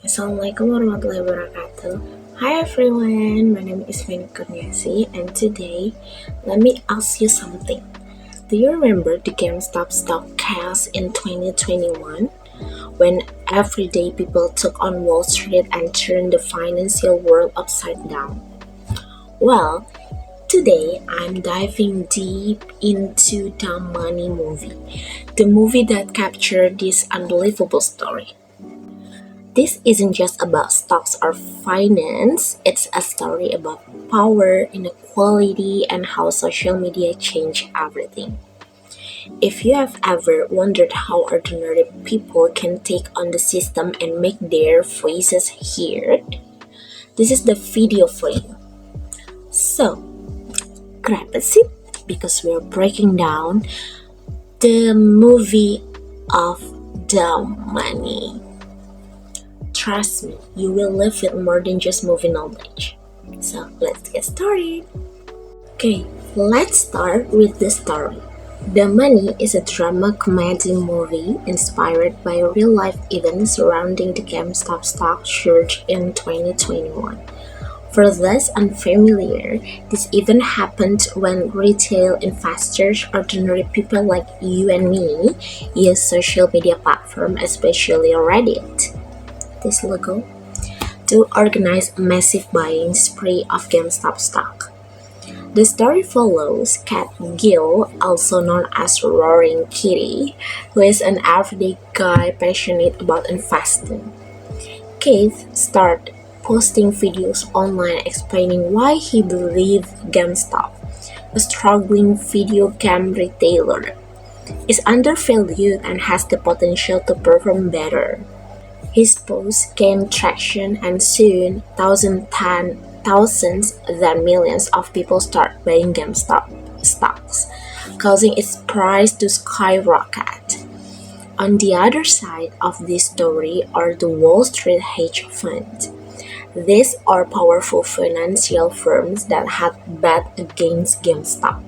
Assalamualaikum warahmatullahi wabarakatuh. Hi everyone, my name is Veny Kurniasih, and today let me ask you something. Do you remember the GameStop stock chaos in 2021? When everyday people took on Wall Street and turned the financial world upside down? Well, today I'm diving deep into the Money movie, the movie that captured this unbelievable story. This isn't just about stocks or finance, it's a story about power, inequality, and how social media changed everything. If you have ever wondered how ordinary people can take on the system and make their voices heard, this is the video for you. So, grab a seat because we're breaking down the movie of the money. Trust me, you will live with more than just movie knowledge. So let's get started. Okay, let's start with the story. The Money is a drama comedy movie inspired by real-life events surrounding the GameStop stock surge in 2021. For those unfamiliar, this event happened when retail investors, ordinary people like you and me, use social media platforms, especially Reddit, this logo, to organize a massive buying spree of GameStop stock. The story follows Cat Gill, also known as Roaring Kitty, who is an everyday guy passionate about investing. Keith started posting videos online explaining why he believed GameStop, a struggling video game retailer, is undervalued and has the potential to perform better. His posts gained traction, and soon thousands, then millions of people start buying GameStop stocks, causing its price to skyrocket. On the other side of this story are the Wall Street hedge funds. These are powerful financial firms that had bet against GameStop.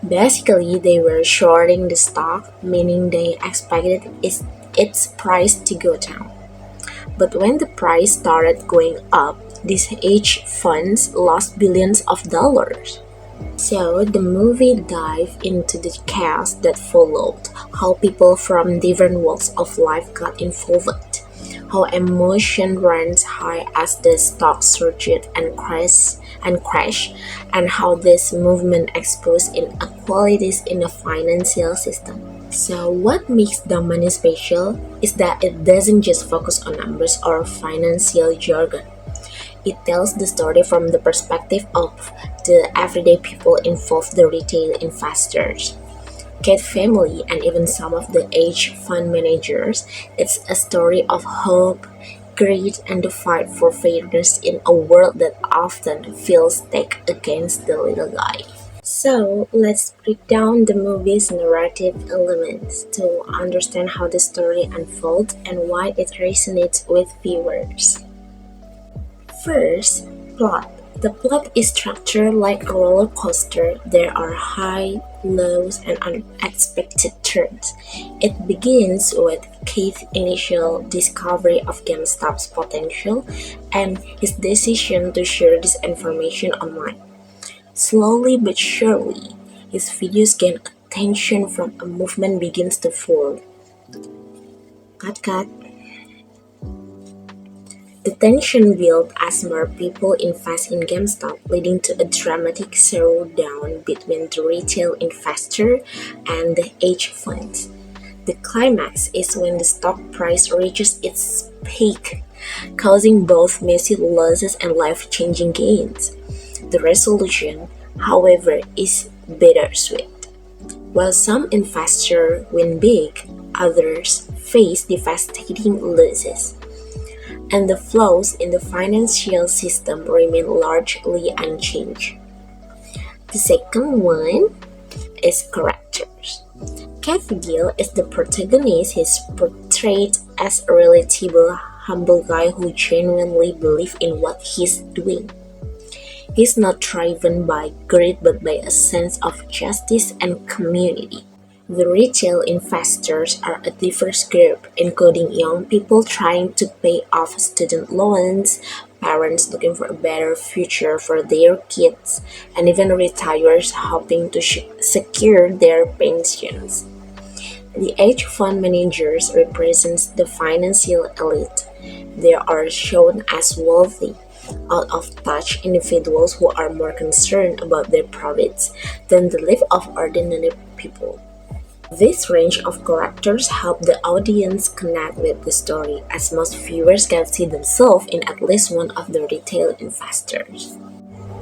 Basically, they were shorting the stock, meaning they expected its price to go down. But when the price started going up, these hedge funds lost billions of dollars. So the movie dived into the chaos that followed, how people from different walks of life got involved, how emotion runs high as the stock surged and crashed, and how this movement exposed inequalities in the financial system. So what makes The Money special is that it doesn't just focus on numbers or financial jargon. It tells the story from the perspective of the everyday people involved, the retail investors, Cat family, and even some of the hedge fund managers. It's a story of hope, greed, and the fight for fairness in a world that often feels stacked against the little guy. So, let's break down the movie's narrative elements to understand how the story unfolds and why it resonates with viewers. First, plot. The plot is structured like a roller coaster. There are highs, lows, and unexpected turns. It begins with Keith's initial discovery of GameStop's potential and his decision to share this information online. Slowly but surely, his videos gain attention from a movement begins to form. Cut. The tension built as more people invest in GameStop, leading to a dramatic showdown between the retail investor and the hedge funds. The climax is when the stock price reaches its peak, causing both massive losses and life-changing gains. The resolution, however, is bittersweet. While some investors win big, others face devastating losses, and the flaws in the financial system remain largely unchanged. The second one is characters. Cavill is the protagonist. He's portrayed as a relatable, humble guy who genuinely believes in what he's doing. He's not driven by greed but by a sense of justice and community. The retail investors are a diverse group, including young people trying to pay off student loans, parents looking for a better future for their kids, and even retirees hoping to secure their pensions. The hedge fund managers represent the financial elite. They are shown as wealthy, out-of-touch individuals who are more concerned about their profits than the life of ordinary people. This range of characters help the audience connect with the story, as most viewers can see themselves in at least one of the retail investors.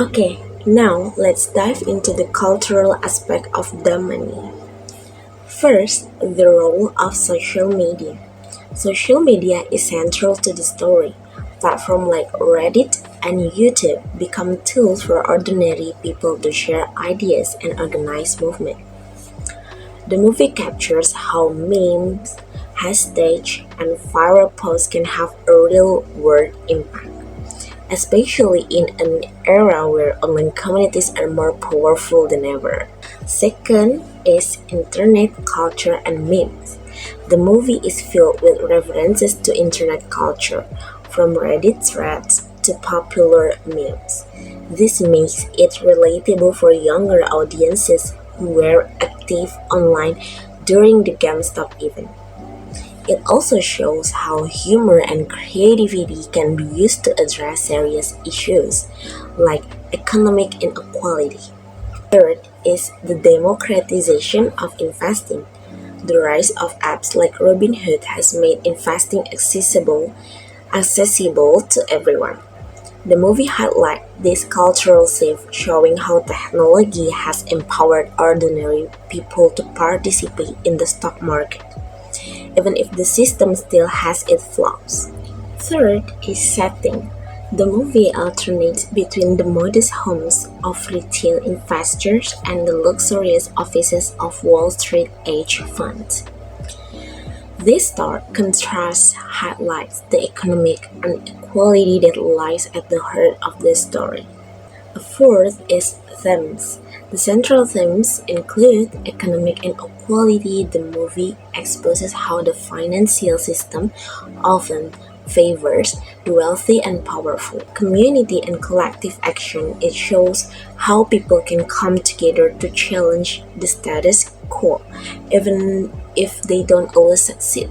Okay, now let's dive into the cultural aspect of the money. First, the role of social media. Social media is central to the story. Platforms like Reddit and YouTube become tools for ordinary people to share ideas and organize movements. The movie captures how memes, hashtags, and viral posts can have a real-world impact, especially in an era where online communities are more powerful than ever. Second is internet culture and memes. The movie is filled with references to internet culture, from Reddit threads to popular memes. This makes it relatable for younger audiences who were active online during the GameStop event. It also shows how humor and creativity can be used to address serious issues like economic inequality. Third is the democratization of investing. The rise of apps like Robinhood has made investing accessible to everyone. The movie highlights this cultural shift, showing how technology has empowered ordinary people to participate in the stock market, even if the system still has its flaws. Third is setting. The movie alternates between the modest homes of retail investors and the luxurious offices of Wall Street hedge funds. This stark contrast highlights the economic inequality that lies at the heart of the story. A fourth is themes. The central themes include economic inequality. The movie exposes how the financial system often favors the wealthy and powerful. Community and collective action. It shows how people can come together to challenge the status quo, even if they don't always succeed.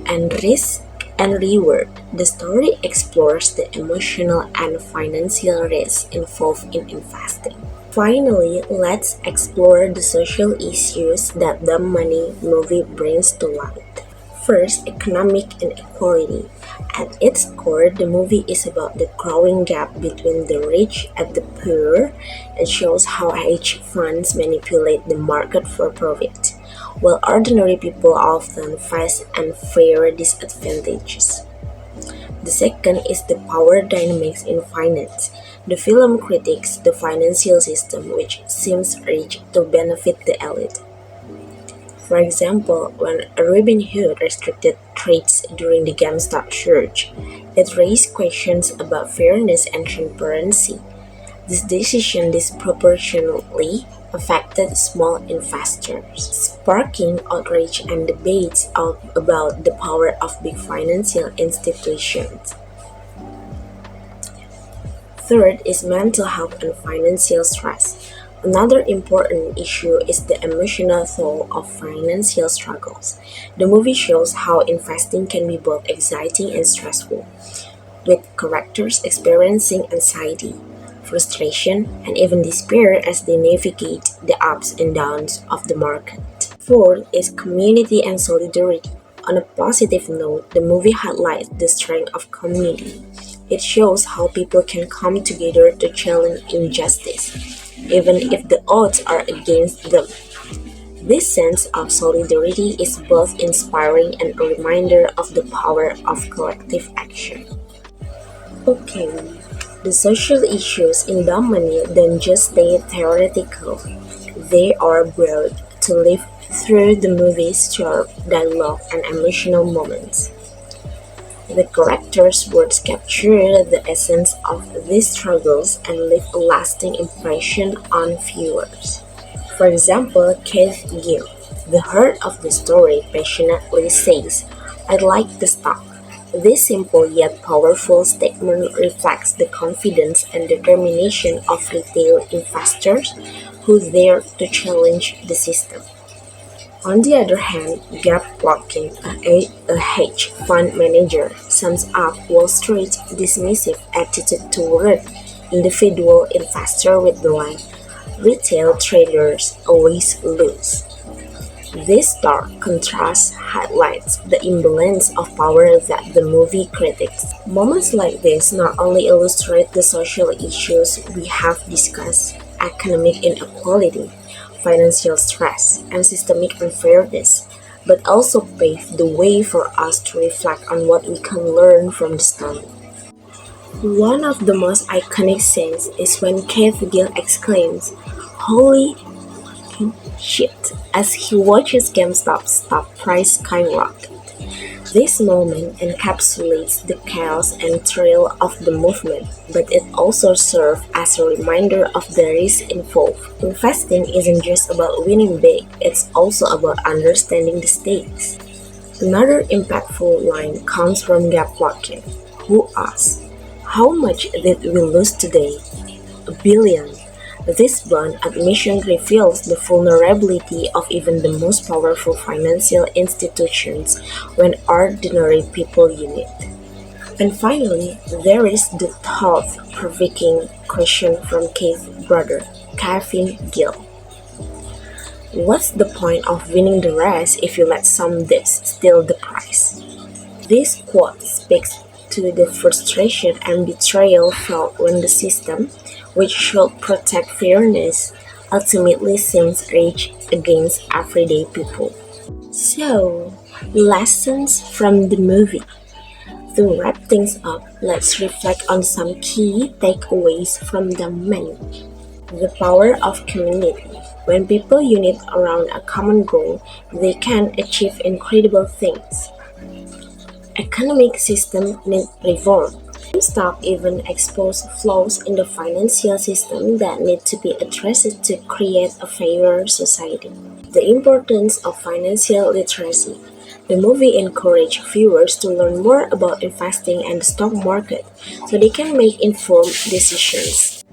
And risk and reward. The story explores the emotional and financial risks involved in investing. Finally, let's explore the social issues that the Money movie brings to light. First, economic inequality. At its core, the movie is about the growing gap between the rich and the poor. It shows how hedge funds manipulate the market for profit, while ordinary people often face unfair disadvantages. The second is the power dynamics in finance. The film critiques the financial system, which seems rigged to benefit the elite. For example, when Robinhood restricted trades during the GameStop surge, it raised questions about fairness and transparency. This decision disproportionately affected small investors, sparking outrage and debates about the power of big financial institutions. Third is mental health and financial stress. Another important issue is the emotional toll of financial struggles. The movie shows how investing can be both exciting and stressful, with characters experiencing anxiety, frustration, and even despair as they navigate the ups and downs of the market. Fourth is community and solidarity. On a positive note, the movie highlights the strength of community. It shows how people can come together to challenge injustice, even if the odds are against them. This sense of solidarity is both inspiring and a reminder of the power of collective action. Okay, the social issues in Domini don't just stay theoretical, they are brought to life through the movie's sharp dialogue and emotional moments. The characters' words capture the essence of these struggles and leave a lasting impression on viewers. For example, Keith Gill, the heart of the story, passionately says, "I'd like the stock." This simple yet powerful statement reflects the confidence and determination of retail investors who dare to challenge the system. On the other hand, Gab Plotkin, a hedge fund manager, sums up Wall Street's dismissive attitude toward individual investors with the line, "Retail traders always lose." This stark contrast highlights the imbalance of power that the movie critiques. Moments like this not only illustrate the social issues we have discussed, economic inequality, financial stress, and systemic unfairness, but also pave the way for us to reflect on what we can learn from the story. One of the most iconic scenes is when Keith Gill exclaims, "Holy shit," as he watches GameStop's stock price skyrocket. This moment encapsulates the chaos and thrill of the movement, but it also serves as a reminder of the risk involved. Investing isn't just about winning big, it's also about understanding the stakes. Another impactful line comes from Gab Plotkin, who asks, "How much did we lose today?" "A billion." This blunt admission reveals the vulnerability of even the most powerful financial institutions when ordinary people unite. And finally, there is the thought-provoking question from Keith's brother, Kevin Gill. What's the point of winning the race if you let some dips steal the prize? This quote speaks to the frustration and betrayal felt when the system, which should protect fairness, ultimately seems rage against everyday people. So, lessons from the movie. To wrap things up, let's reflect on some key takeaways from the menu. The power of community. When people unite around a common goal, they can achieve incredible things. Economic system need reform. GameStop even exposed flaws in the financial system that need to be addressed to create a fairer society. The importance of financial literacy. The movie encouraged viewers to learn more about investing and the stock market so they can make informed decisions.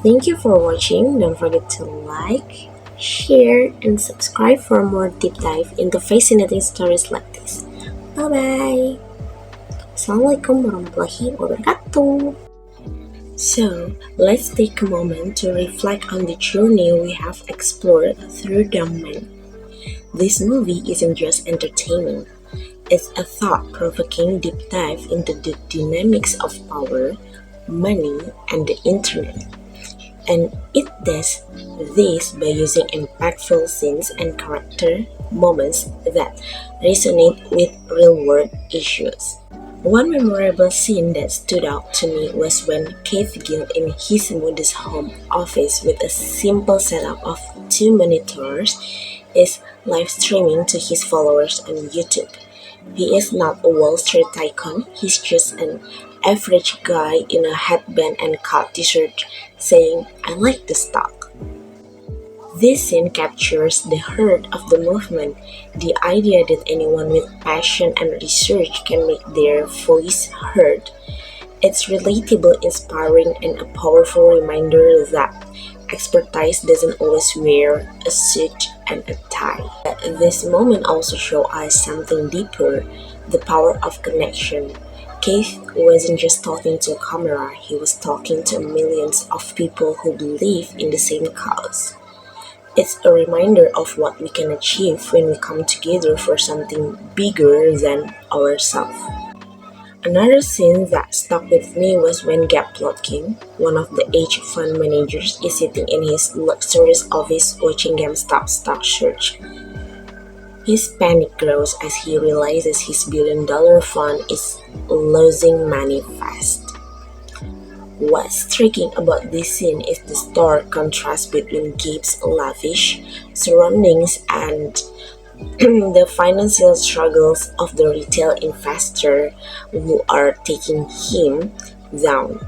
Thank you for watching. Don't forget to like, share, and subscribe for more deep dive into fascinating stories like this. Bye-bye. Assalamualaikum warahmatullahi wabarakatuh. So, let's take a moment to reflect on the journey we have explored through the menu. This movie isn't just entertainment, it's a thought-provoking deep dive into the dynamics of power, money, and the internet. And it does this by using impactful scenes and character moments that resonate with real-world issues. One memorable scene that stood out to me was when Keith Gill in his modest home office with a simple setup of 2 monitors is live streaming to his followers on YouTube. He is not a Wall Street tycoon, he's just an average guy in a headband and cut t-shirt saying, "I like the stock." This scene captures the heart of the movement, the idea that anyone with passion and research can make their voice heard. It's relatable, inspiring, and a powerful reminder that expertise doesn't always wear a suit and a tie. This moment also shows us something deeper, the power of connection. Keith wasn't just talking to a camera, he was talking to millions of people who believe in the same cause. It's a reminder of what we can achieve when we come together for something bigger than ourselves. Another scene that stuck with me was when Gap Plotkin, one of the hedge fund managers, is sitting in his luxurious office watching GameStop stock surge. His panic grows as he realizes his billion-dollar fund is losing money fast. What's striking about this scene is the stark contrast between Gabe's lavish surroundings and the financial struggles of the retail investor who are taking him down.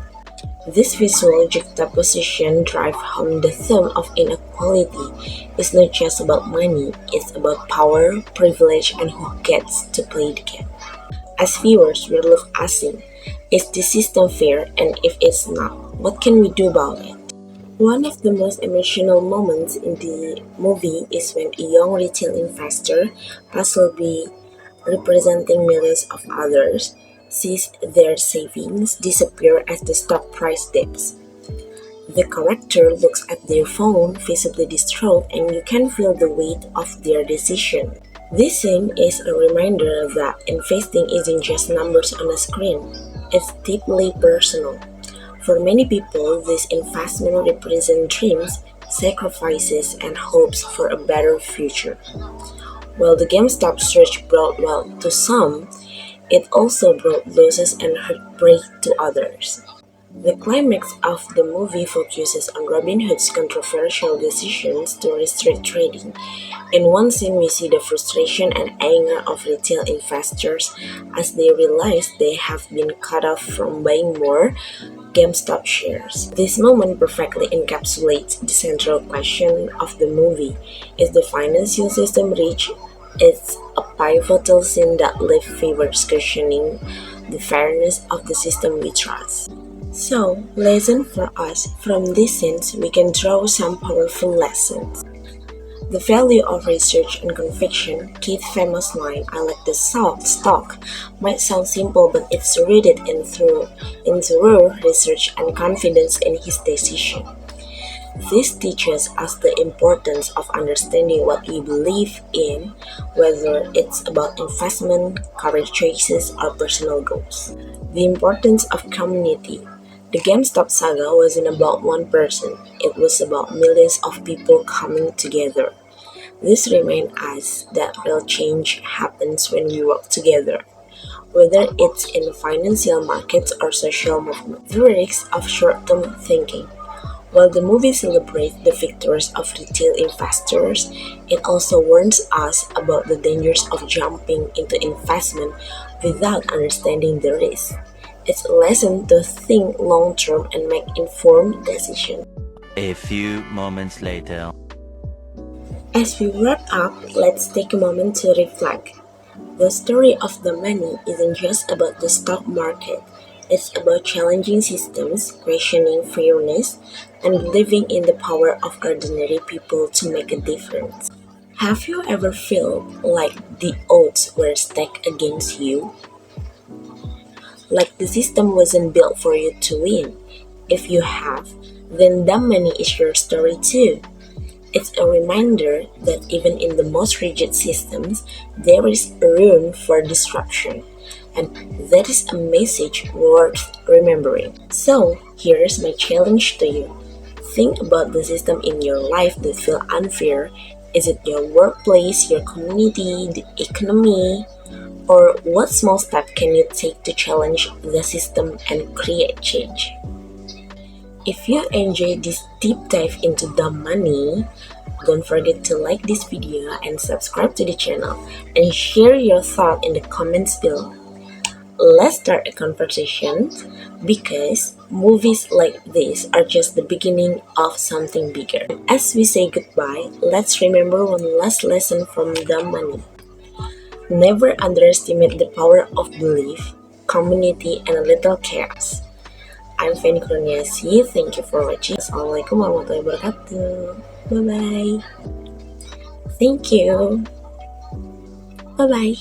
This visual juxtaposition drives home the theme of inequality. It's not just about money, it's about power, privilege, and who gets to play the game. As viewers, we're left asking, is the system fair? And if it's not, what can we do about it? One of the most emotional moments in the movie is when a young retail investor, possibly representing millions of others, sees their savings disappear as the stock price dips. The character looks at their phone, visibly distraught, and you can feel the weight of their decision. This scene is a reminder that investing isn't just numbers on a screen, it's deeply personal. For many people, this investment represents dreams, sacrifices, and hopes for a better future. While the GameStop surge brought wealth to some, it also brought losses and heartbreak to others. The climax of the movie focuses on Robin Hood's controversial decisions to restrict trading. In one scene, we see the frustration and anger of retail investors as they realize they have been cut off from buying more GameStop shares. This moment perfectly encapsulates the central question of the movie: is the financial system rich? It's a pivotal scene that leaves viewers questioning the fairness of the system we trust. So, lesson for us from these scenes, we can draw some powerful lessons. The value of research and conviction. Keith's famous line, "I like the stock," might sound simple, but it's rooted in thorough research and confidence in his decision. This teaches us the importance of understanding what we believe in, whether it's about investment, career choices, or personal goals. The importance of community. The GameStop saga wasn't about one person, it was about millions of people coming together. This reminds us that real change happens when we work together, whether it's in financial markets or social movements. The risks of short-term thinking. While the movie celebrates the victories of retail investors, it also warns us about the dangers of jumping into investment without understanding the risk. It's a lesson to think long-term and make informed decisions. A few moments later. As we wrap up, let's take a moment to reflect. The story of the money isn't just about the stock market. It's about challenging systems, questioning fairness, and believing in the power of ordinary people to make a difference. Have you ever felt like the odds were stacked against you? Like the system wasn't built for you to win? If you have, then that money is your story too. It's a reminder that even in the most rigid systems, there is room for disruption. And that is a message worth remembering. So, here's my challenge to you. Think about the system in your life that feel unfair. Is it your workplace, your community, the economy? Or what small step can you take to challenge the system and create change? If you enjoyed this deep dive into the money, don't forget to like this video and subscribe to the channel and share your thought in the comments below. Let's start a conversation because movies like this are just the beginning of something bigger. As we say goodbye, let's remember one last lesson from the money. Never underestimate the power of belief, community, and a little chaos. I'm Veny Kurniasih. Thank you for watching. Assalamualaikum warahmatullahi wabarakatuh. Bye-bye. Thank you. Bye-bye.